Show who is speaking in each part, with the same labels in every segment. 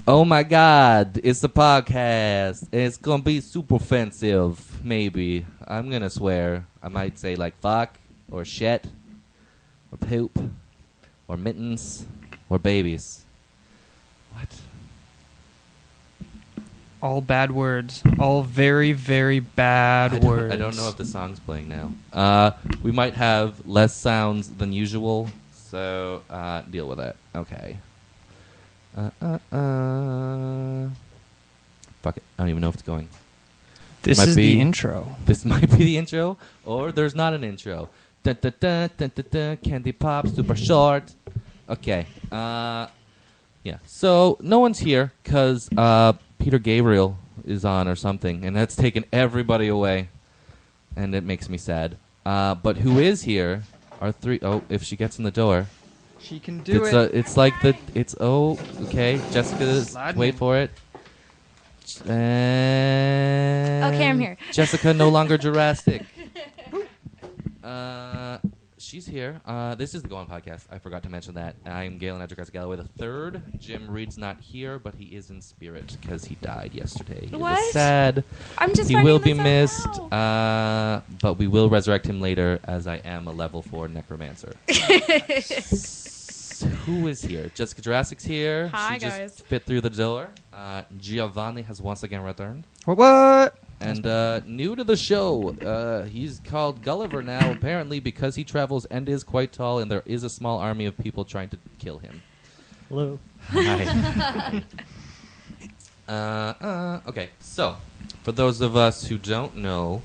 Speaker 1: Oh my God, it's the podcast. It's gonna be super offensive, maybe. I'm gonna swear. I might say like fuck, or shit, or poop, or mittens, or babies. What?
Speaker 2: All bad words. All very, very bad words.
Speaker 1: I don't know if the song's playing now. We might have less sounds than usual, so deal with it. Okay. Fuck it. I don't even know if it's going.
Speaker 2: This is the intro.
Speaker 1: This might be the intro, or there's not an intro. Dun, dun, dun, dun, dun, dun, candy pop, super short. Okay. Yeah. So no one's here because Peter Gabriel is on or something, and that's taken everybody away, and it makes me sad. But who is here are three. Oh, if she gets in the door.
Speaker 2: She can do it.
Speaker 1: It's like the. It's okay. Jessica, wait for it. And
Speaker 3: okay, I'm here.
Speaker 1: Jessica, no longer Jurassic. She's here. This is the Go On Podcast. I forgot to mention that. I'm Galen Edgercast Galloway the third. Jim Reed's not here, but he is in spirit because he died yesterday.
Speaker 3: What?
Speaker 1: It was sad.
Speaker 3: I'm just.
Speaker 1: He will be missed, but we will resurrect him later, as I am a level 4 necromancer. Who is here? Jessica Jurassic's here.
Speaker 3: Hi,
Speaker 1: she
Speaker 3: guys.
Speaker 1: just fit through the door. Giovanni has once again returned.
Speaker 2: What?
Speaker 1: And new to the show, he's called Gulliver now, apparently, because he travels and is quite tall, and there is a small army of people trying to kill him.
Speaker 4: Hello.
Speaker 1: Hi. Okay, so, for those of us who don't know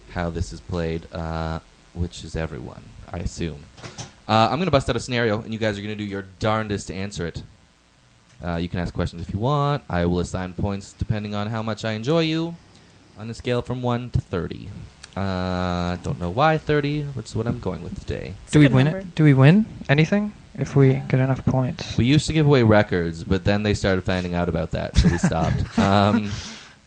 Speaker 1: how this is played, which is everyone, I assume, I'm going to bust out a scenario, and you guys are going to do your darndest to answer it. You can ask questions if you want. I will assign points depending on how much I enjoy you on a scale from 1 to 30. Don't know why 30. That's what I'm going with today.
Speaker 2: Do we win it? Do we win anything if we get enough points?
Speaker 1: We used to give away records, but then they started finding out about that, so we stopped.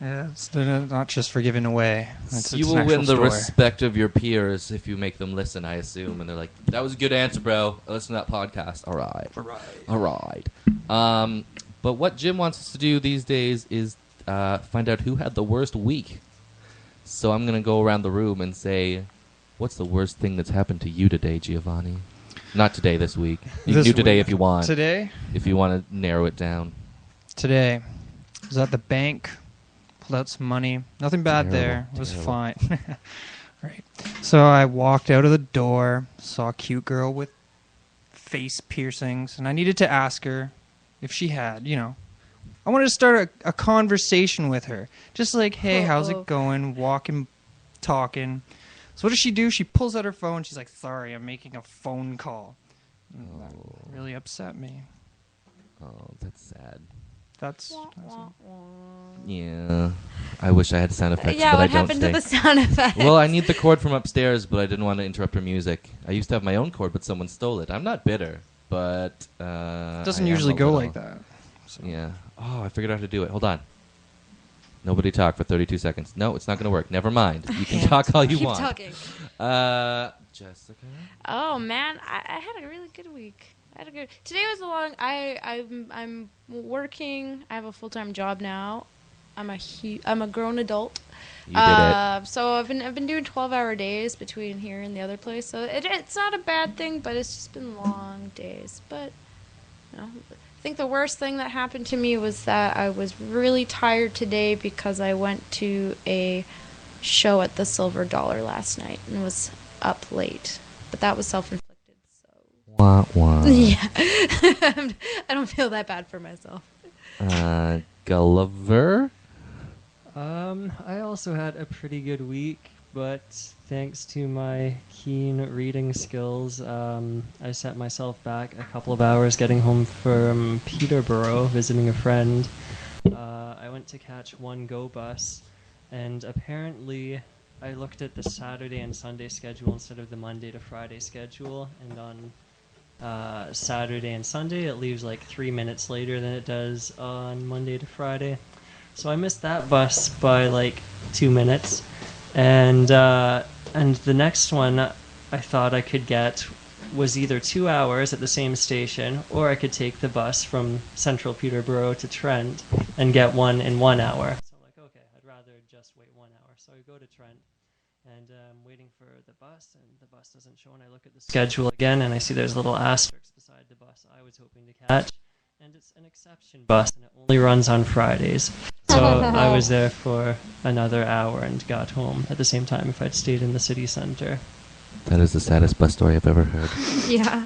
Speaker 2: Yeah, it's not just for giving away.
Speaker 1: You will win the respect of your peers if you make them listen, I assume. And they're like, that was a good answer, bro. I listened to that podcast. All right. But what Jim wants us to do these days is find out who had the worst week. So I'm going to go around the room and say, what's the worst thing that's happened to you today, Giovanni? Not today, this week. You can do today if you want.
Speaker 2: Today?
Speaker 1: If you want to narrow it down.
Speaker 2: Today. I was at the bank. Pulled out some money. Nothing bad there. It was fine. Right. So I walked out of the door, saw a cute girl with face piercings, and I needed to ask her if she had, I wanted to start a conversation with her. Just like, hey, how's it going? Walking, talking. So what does she do? She pulls out her phone. She's like, sorry, I'm making a phone call. That really upset me.
Speaker 1: Oh, that's sad.
Speaker 2: That's
Speaker 1: yeah. I wish I had sound effects,
Speaker 3: yeah,
Speaker 1: but I
Speaker 3: what
Speaker 1: don't
Speaker 3: happened
Speaker 1: today.
Speaker 3: to the sound effects?
Speaker 1: Well, I need the cord from upstairs, but I didn't want to interrupt her music. I used to have my own cord, but someone stole it. I'm not bitter, but
Speaker 2: it doesn't usually go like that.
Speaker 1: So. Yeah. Oh, I figured out how to do it. Hold on. Nobody talk for 32 seconds. No, it's not going to work. Never mind. You can talk all you want.
Speaker 3: Keep talking.
Speaker 1: Jessica?
Speaker 3: Oh, man. I had a really good week. Today was a long. I'm working. I have a full-time job now. I'm a grown adult.
Speaker 1: You did it.
Speaker 3: So I've been doing 12-hour days between here and the other place. So it's not a bad thing, but it's just been long days. But I think the worst thing that happened to me was that I was really tired today because I went to a show at the Silver Dollar last night and was up late. But that was self-inflicted.
Speaker 1: Wah, wah.
Speaker 3: Yeah. I don't feel that bad for myself.
Speaker 1: Gulliver?
Speaker 4: I also had a pretty good week, but thanks to my keen reading skills, I set myself back a couple of hours getting home from Peterborough, visiting a friend. I went to catch one GO bus, and apparently I looked at the Saturday and Sunday schedule instead of the Monday to Friday schedule, and on Saturday and Sunday it leaves like 3 minutes later than it does on Monday to Friday. So I missed that bus by like 2 minutes, and the next one I thought I could get was either 2 hours at the same station, or I could take the bus from Central Peterborough to Trent and get one in 1 hour. So I'm like, okay, I'd rather just wait 1 hour. So I go to Trent, and I'm waiting for the bus, and the bus doesn't show, and I look at the schedule again, and I see there's a little asterisk beside the bus I was hoping to catch, and it's an exception bus, and it only runs on Fridays. So I was there for another hour and got home at the same time if I'd stayed in the city center.
Speaker 1: That is the saddest bus story I've ever heard.
Speaker 3: Yeah.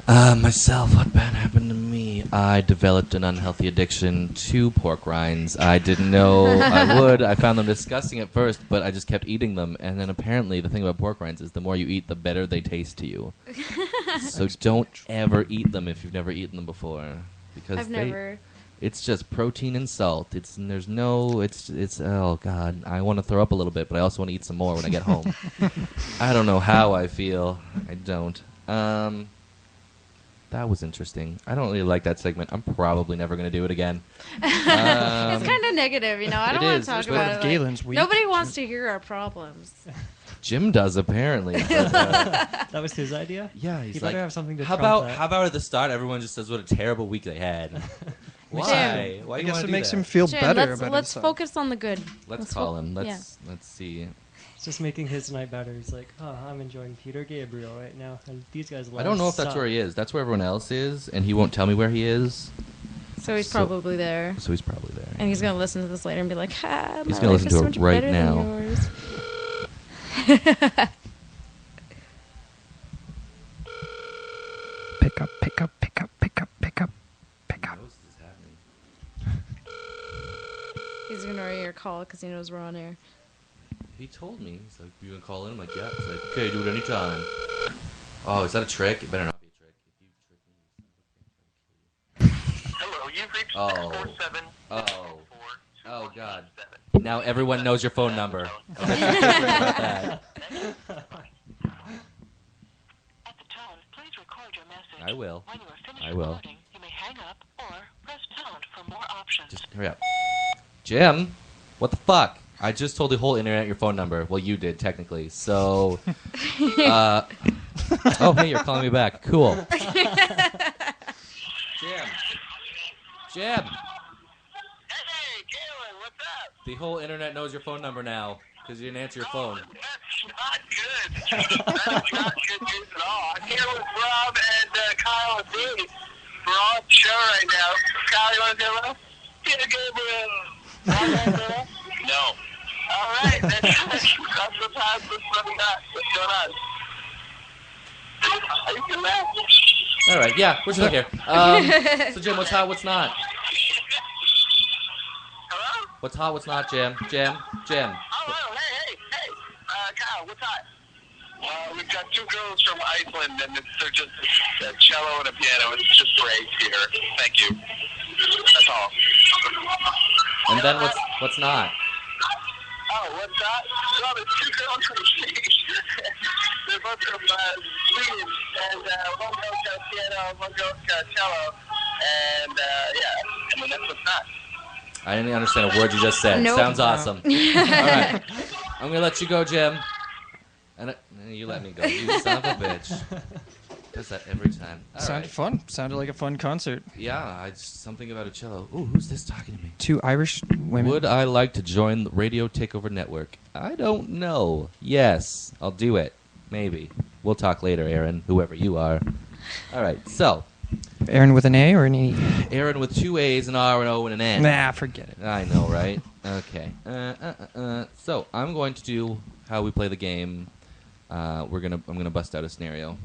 Speaker 1: Myself, what bad happened to me? I developed an unhealthy addiction to pork rinds. I didn't know I would. I found them disgusting at first, but I just kept eating them. And then apparently the thing about pork rinds is the more you eat, the better they taste to you. So don't ever eat them if you've never eaten them before. Because
Speaker 3: I've never.
Speaker 1: It's just protein and salt. It's oh god, I want to throw up a little bit, but I also want to eat some more when I get home. I don't know how I feel. I don't. That was interesting. I don't really like that segment. I'm probably never going to do it again.
Speaker 3: It's kind of negative, you know. I don't want to talk about it.
Speaker 2: Galen's week.
Speaker 3: Nobody wants to hear our problems.
Speaker 1: Jim does apparently. But,
Speaker 4: That was his idea?
Speaker 1: yeah, he's
Speaker 4: He
Speaker 1: like,
Speaker 4: better have something to
Speaker 1: how
Speaker 4: trump
Speaker 1: about
Speaker 4: that.
Speaker 1: how about at the start everyone just says what a terrible week they had. Why? Why
Speaker 2: I
Speaker 1: do you
Speaker 2: guess
Speaker 1: want
Speaker 2: it
Speaker 1: to do
Speaker 2: makes
Speaker 1: that?
Speaker 2: him feel
Speaker 3: Jim,
Speaker 2: better
Speaker 3: let's
Speaker 2: about
Speaker 3: let's
Speaker 2: himself.
Speaker 3: focus on the good.
Speaker 1: Let's call him.
Speaker 3: yeah.
Speaker 1: Let's see.
Speaker 4: It's just making his night better. He's like, oh, I'm enjoying Peter Gabriel right now, and these guys
Speaker 1: I don't know if that's
Speaker 4: suck.
Speaker 1: where he is. That's where everyone else is, and he won't tell me where he is.
Speaker 3: So he's
Speaker 1: So-
Speaker 3: probably there.
Speaker 1: So he's probably there.
Speaker 3: And he's going to listen to this later and be like, ha,
Speaker 1: He's
Speaker 3: my
Speaker 1: gonna
Speaker 3: life
Speaker 1: listen
Speaker 3: is
Speaker 1: to
Speaker 3: so
Speaker 1: it
Speaker 3: much
Speaker 1: right
Speaker 3: better
Speaker 1: now.
Speaker 3: than yours.
Speaker 2: Pick up, pick up, pick up, pick up, pick up, pick
Speaker 1: He
Speaker 2: up.
Speaker 1: knows this is happening.
Speaker 3: He's ignoring your call because he knows we're on air.
Speaker 1: He told me. He's like, you gonna call in? I'm like, yeah. He's like, okay, do it anytime. Oh, is that a trick? It better not be a trick. If you trick me,
Speaker 5: Hello, you've reached
Speaker 1: Oh.
Speaker 5: 647
Speaker 1: Oh. Oh, God. Now everyone knows your phone number. I bet you're different about that.
Speaker 5: At the tone, please record your message.
Speaker 1: I will.
Speaker 5: When you are finished
Speaker 1: I will.
Speaker 5: recording, you may hang up or press pound for more options.
Speaker 1: Just hurry up. Jim, what the fuck? I just told the whole internet your phone number. Well, you did, technically. So, oh, hey, you're calling me back. Cool. Jim.
Speaker 5: Hey, Galen, what's up?
Speaker 1: The whole internet knows your phone number now because you didn't answer your phone.
Speaker 5: That's not good. That's not good news at all. I'm here with Rob and Kyle and Brady. We're on the show right now. Kyle, you want to say hello? Peter Gabriel. No. All right, that's what's happening. What's going on? Are you still there?
Speaker 1: All right, yeah, we're still here. So, Jim, what's hot, what's not?
Speaker 5: Hello?
Speaker 1: What's hot, what's not, Jim? Jim?
Speaker 5: Oh, hey. Kyle, what's hot? We've got two girls from Iceland, and they're just a cello and a piano. It's just great here. Thank you. That's all.
Speaker 1: And then what's not?
Speaker 5: Oh, what's that? Well, there's two girls from Sweden. They're both from Sweden, and one girl's got piano, one girl's got cello, and yeah, I mean, that's what's not.
Speaker 1: I didn't understand a word you just said.
Speaker 3: Nope.
Speaker 1: Sounds awesome. All right, I'm gonna let you go, Jim. And you let me go. You son of a bitch. Does that every time. All
Speaker 2: Sounded
Speaker 1: right.
Speaker 2: fun. Sounded like a fun concert.
Speaker 1: Yeah, something about a cello. Ooh, who's this talking to me?
Speaker 2: Two Irish women.
Speaker 1: Would I like to join the Radio Takeover Network? I don't know. Yes, I'll do it. Maybe. We'll talk later, Aaron, whoever you are. All right, so
Speaker 2: Aaron with an A or an E?
Speaker 1: Aaron with two A's, an R, an O, and an N.
Speaker 2: Nah, forget it.
Speaker 1: I know, right? Okay. So I'm going to do how we play the game. I'm gonna bust out a scenario.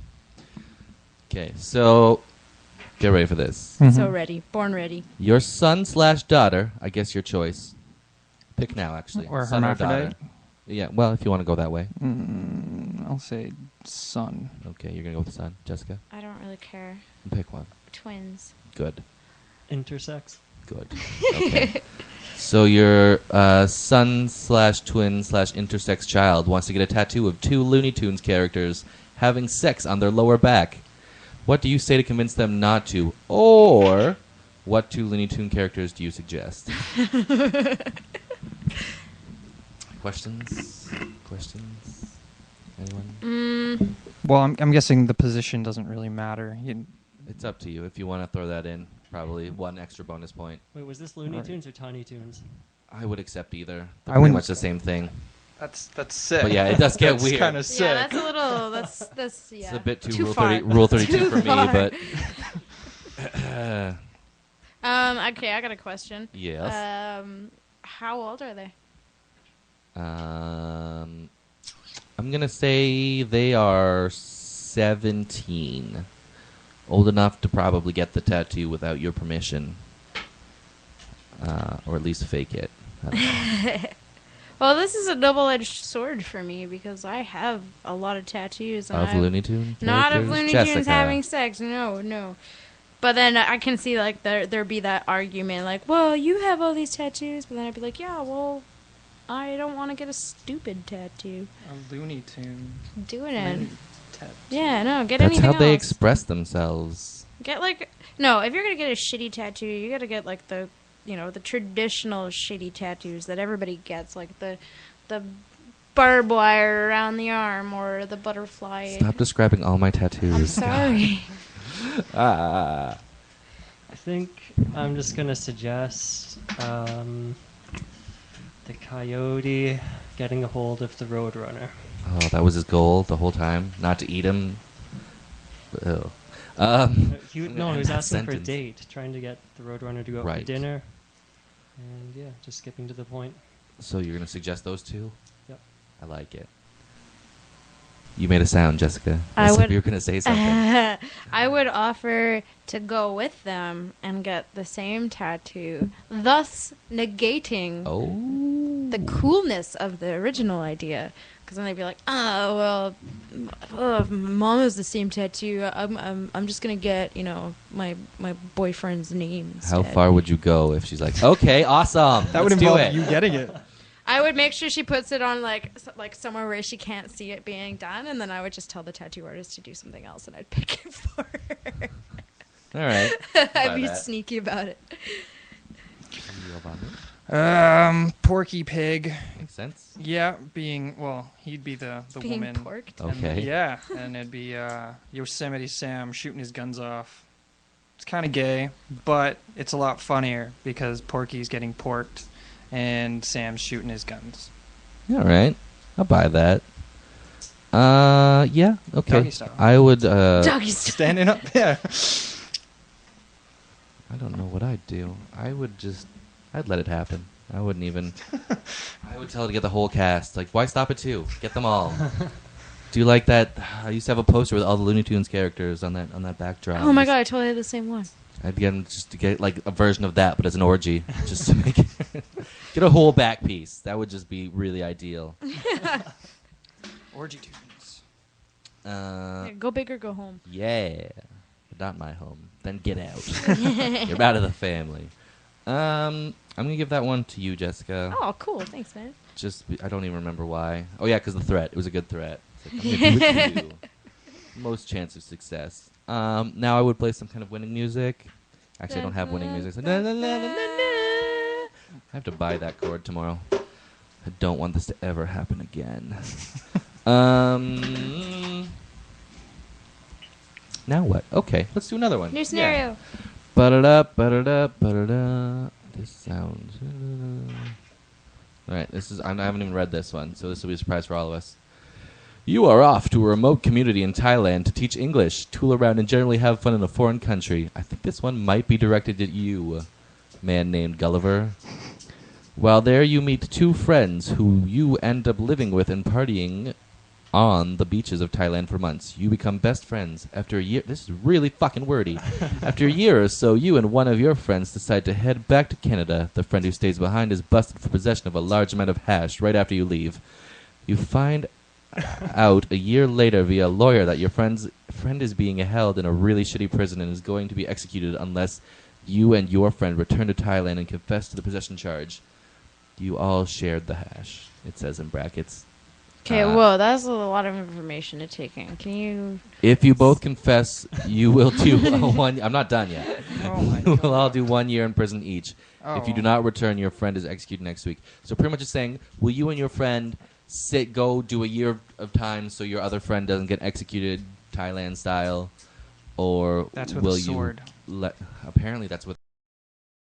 Speaker 1: Okay, so get ready for this.
Speaker 3: So ready. Born ready.
Speaker 1: Your son/daughter, I guess your choice. Pick now, actually.
Speaker 2: Or
Speaker 1: Son
Speaker 2: hermaphrodite?
Speaker 1: daughter. Yeah, well, if you want to go that way.
Speaker 2: I'll say son.
Speaker 1: Okay, you're going to go with the son. Jessica?
Speaker 3: I don't really care.
Speaker 1: Pick one.
Speaker 3: Twins.
Speaker 1: Good.
Speaker 4: Intersex.
Speaker 1: Good. Okay. So your son/twin/intersex child wants to get a tattoo of two Looney Tunes characters having sex on their lower back. What do you say to convince them not to? Or what two Looney Tune characters do you suggest? Questions? Anyone?
Speaker 2: Well, I'm guessing the position doesn't really matter.
Speaker 1: It's up to you if you want to throw that in. Probably one extra bonus point.
Speaker 4: Wait, was this Looney Tunes or Tiny Tunes?
Speaker 1: I would accept either. They're
Speaker 2: I
Speaker 1: pretty
Speaker 2: wouldn't-
Speaker 1: much the same thing.
Speaker 2: That's sick.
Speaker 1: But yeah, it does get
Speaker 2: That's
Speaker 1: weird.
Speaker 2: kind of sick.
Speaker 3: Yeah, that's a little. That's yeah.
Speaker 1: It's a bit too,
Speaker 3: Too
Speaker 1: rule,
Speaker 3: far.
Speaker 1: 30, rule 32
Speaker 3: Too
Speaker 1: for me,
Speaker 3: far.
Speaker 1: but
Speaker 3: Okay, I got a question.
Speaker 1: yes.
Speaker 3: How old are they?
Speaker 1: I'm gonna say they are 17, old enough to probably get the tattoo without your permission, or at least fake it. I don't know.
Speaker 3: Well, this is a double-edged sword for me because I have a lot of tattoos. And
Speaker 1: Of Looney Tunes?
Speaker 3: Not of
Speaker 1: characters?
Speaker 3: Looney
Speaker 1: Jessica.
Speaker 3: Tunes having sex. No. But then I can see like there be that argument like, well, you have all these tattoos, but then I'd be like, yeah, well, I don't want to get a stupid tattoo.
Speaker 2: A Looney Tune.
Speaker 3: Do it.
Speaker 2: Tattoo.
Speaker 3: Yeah, no, get
Speaker 1: That's
Speaker 3: anything
Speaker 1: how they
Speaker 3: else.
Speaker 1: express themselves.
Speaker 3: Get like no, if you're gonna get a shitty tattoo, you gotta get like the the traditional shitty tattoos that everybody gets, like the barbed wire around the arm or the butterfly.
Speaker 1: Stop describing all my tattoos.
Speaker 3: I'm sorry.
Speaker 1: Ah.
Speaker 4: I think I'm just gonna suggest the coyote getting a hold of the roadrunner.
Speaker 1: Oh, that was his goal the whole time? Not to eat him? Ew.
Speaker 4: He was
Speaker 1: that
Speaker 4: asking for a
Speaker 1: sentence.
Speaker 4: date, trying to get the roadrunner to go out for
Speaker 1: Right.
Speaker 4: dinner, and yeah, just skipping to the point.
Speaker 1: So you're going to suggest those two?
Speaker 4: Yep.
Speaker 1: I like it. You made a sound, Jessica.
Speaker 3: I
Speaker 1: As if
Speaker 3: would-
Speaker 1: you were going to say something.
Speaker 3: I would offer to go with them and get the same tattoo, thus negating
Speaker 1: Oh.
Speaker 3: the coolness of the original idea. Because then they'd be like, oh, well, mom has the same tattoo. I'm just going to get, my boyfriend's name
Speaker 1: How
Speaker 3: instead."
Speaker 1: far would you go if she's like, okay, awesome.
Speaker 2: That would
Speaker 1: let's do
Speaker 2: involve
Speaker 1: it.
Speaker 2: you getting it.
Speaker 3: I would make sure she puts it on like somewhere where she can't see it being done, and then I would just tell the tattoo artist to do something else, and I'd pick it for her.
Speaker 1: All right.
Speaker 3: I'd
Speaker 1: Buy
Speaker 3: be
Speaker 1: that.
Speaker 3: sneaky about it.
Speaker 2: Porky Pig.
Speaker 1: Makes sense.
Speaker 2: Yeah, he'd be the
Speaker 3: Being
Speaker 2: woman.
Speaker 3: porked.
Speaker 2: And
Speaker 1: Okay.
Speaker 2: yeah, and it'd be Yosemite Sam shooting his guns off. It's kind of gay, but it's a lot funnier because Porky's getting porked and Sam's shooting his guns.
Speaker 1: All right. I'll buy that. Yeah, okay.
Speaker 2: Doggy style.
Speaker 1: I would,
Speaker 3: Doggy style.
Speaker 2: Standing up, yeah.
Speaker 1: I don't know what I'd do. I'd let it happen. I wouldn't even. I would tell her to get the whole cast. Like, why stop at 2? Get them all. Do you like that? I used to have a poster with all the Looney Tunes characters on that backdrop.
Speaker 3: Oh my god, I totally had the same one.
Speaker 1: I'd get 'em just to get like a version of that, but as an orgy, just to make it. Get a whole back piece. That would just be really ideal.
Speaker 2: Orgy tunes.
Speaker 1: Uh,
Speaker 3: Go big or go home.
Speaker 1: yeah, but not my home. Then get out. You're out of the family. I'm gonna give that one to you, Jessica.
Speaker 3: Oh, cool. Thanks, man.
Speaker 1: I don't even remember why. Oh yeah, because the threat. It was a good threat. It's like, I'm gonna do it to you. Most chance of success. Now I would play some kind of winning music. Actually, I don't have winning music. So na, na, na, na, na, na. I have to buy that chord tomorrow. I don't want this to ever happen again. Now what? Okay, let's do another one.
Speaker 3: New scenario.
Speaker 1: Ba-da-da, ba-da-da, ba-da-da. This sounds... Alright, I haven't even read this one, so this will be a surprise for all of us. You are off to a remote community in Thailand to teach English, tool around, and generally have fun in a foreign country. I think this one might be directed at you, man named Gulliver. While there, you meet 2 friends who you end up living with and partying on the beaches of Thailand for months. You become best friends. After a year... This is really fucking wordy. After a year or so, you and one of your friends decide to head back to Canada. The friend who stays behind is busted for possession of a large amount of hash right after you leave. You find out a year later via a lawyer that your friend is being held in a really shitty prison and is going to be executed unless you and your friend return to Thailand and confess to the possession charge. You all shared the hash. It says in brackets.
Speaker 3: Okay, whoa, that's a lot of information to take in. Can you...
Speaker 1: If you both confess, you will do one... I'm not done yet.
Speaker 2: Oh my
Speaker 1: We'll all do 1 year in prison each. If you do
Speaker 2: Oh.
Speaker 1: not return, your friend is executed next week. So pretty much it's saying, will you and your friend go do a year of time so your other friend doesn't get executed Thailand style, or
Speaker 2: That's with
Speaker 1: will
Speaker 2: a sword.
Speaker 1: you let? Apparently, that's what